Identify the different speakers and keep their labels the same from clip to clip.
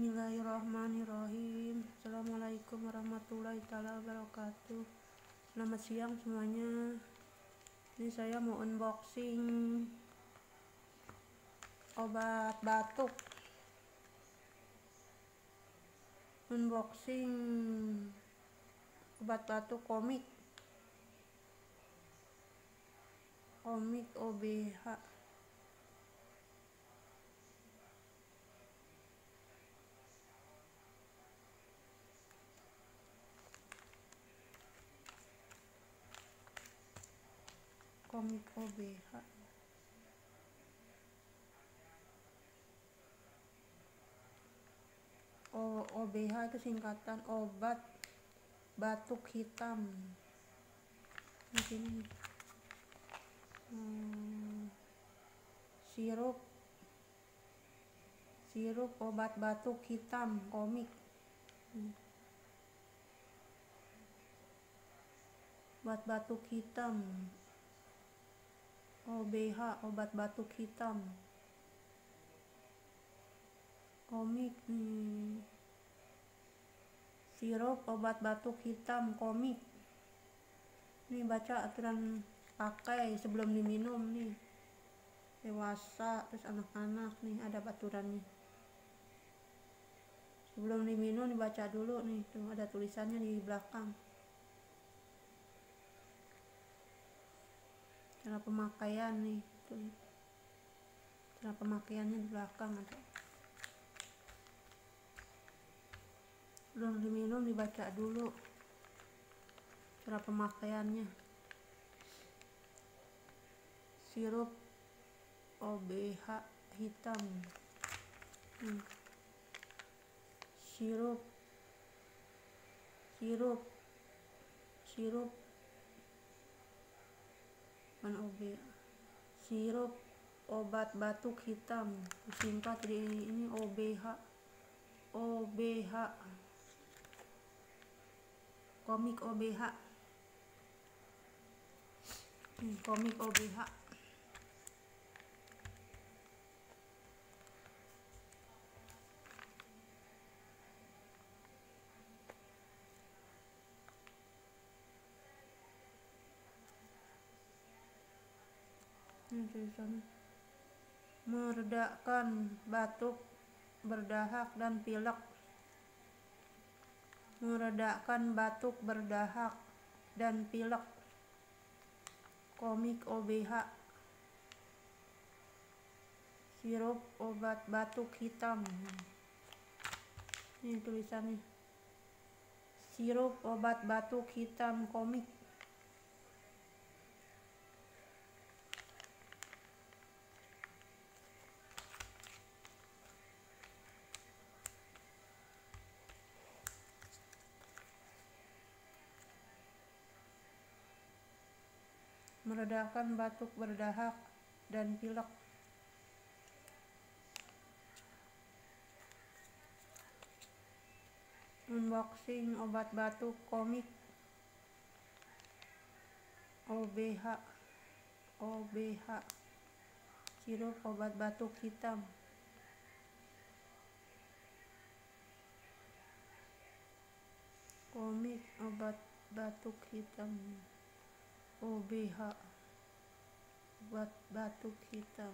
Speaker 1: Bismillahirrahmanirrahim. Assalamualaikum warahmatullahi wabarakatuh. Selamat siang semuanya. Ini saya mau unboxing obat batuk. Unboxing obat batuk komik OBH. Komik OBH. OBH itu singkatan obat batuk hitam. Di sini sirup obat batuk hitam komik. Obat batuk hitam OBH, obat batuk hitam komik. Sirup obat batuk hitam komik. Ini baca aturan pakai sebelum diminum nih, dewasa terus anak-anak nih ada aturannya. Sebelum diminum dibaca dulu nih, tuh ada tulisannya di belakang. Cara pemakaian nih, tuh. Cara pemakaiannya di belakang ada. Sebelum diminum dibaca dulu cara pemakaiannya. Sirup OBH hitam. Sirup sirup obat batuk hitam, singkat di ini OBH. Komik OBH. Komik OBH. Meredakan batuk, berdahak dan pilek. Meredakan batuk, berdahak dan pilek. Komik OBH. Sirup obat batuk hitam. Ini tulisannya. Sirup obat batuk hitam komik. Meredakan batuk, berdahak dan pilek. Unboxing obat batuk komik OBH. Sirup obat batuk hitam. Komik obat batuk hitam OBH, obat batuk hitam.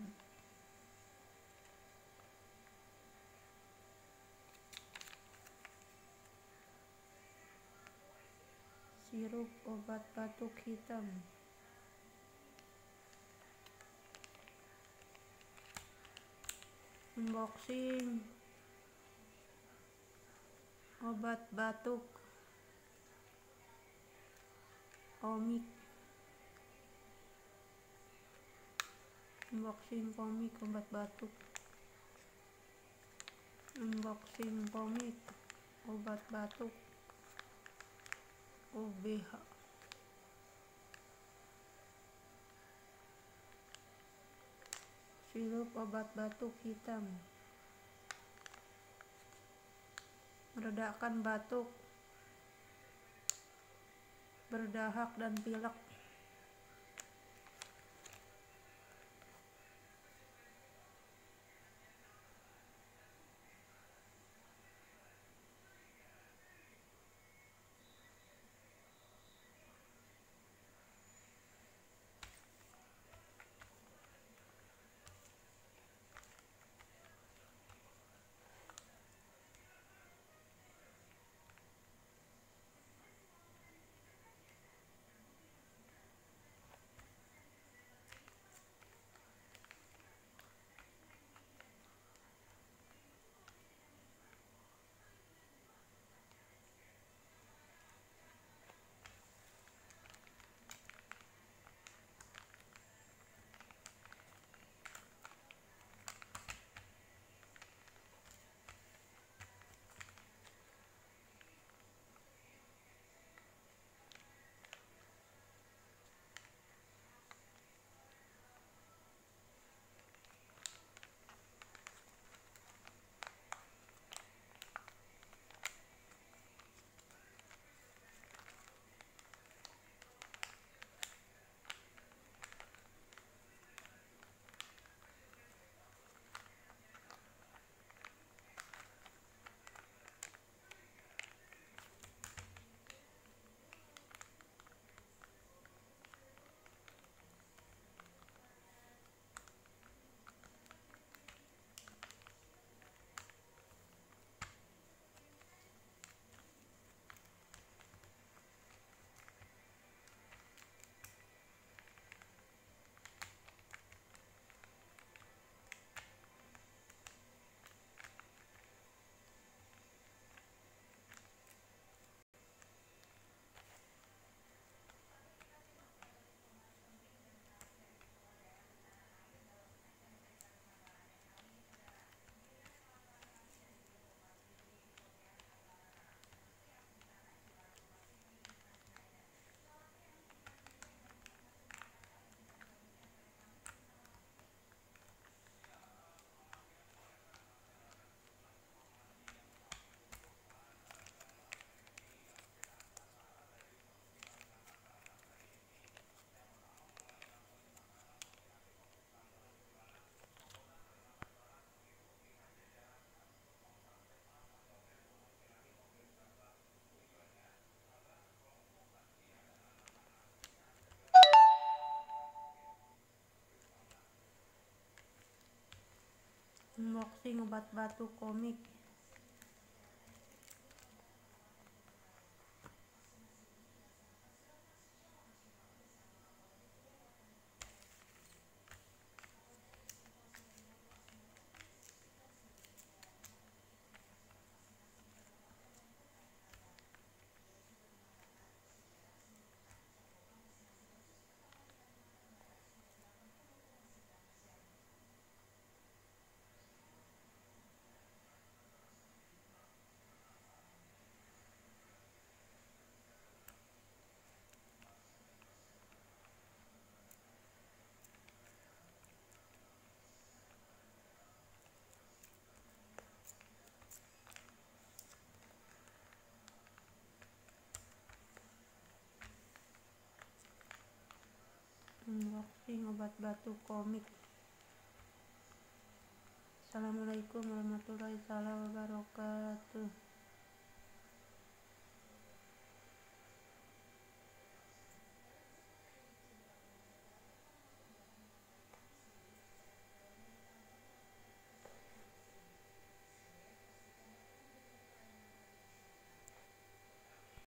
Speaker 1: Sirup obat batuk hitam. Unboxing obat batuk komik. Unboxing komik obat batuk. Unboxing komik obat batuk OBH. Sirup obat batuk hitam. Meredakan batuk, berdahak dan pilek. Unboxing obat batuk komik. Unboxing obat batuk komik. Assalamualaikum warahmatullahi wabarakatuh.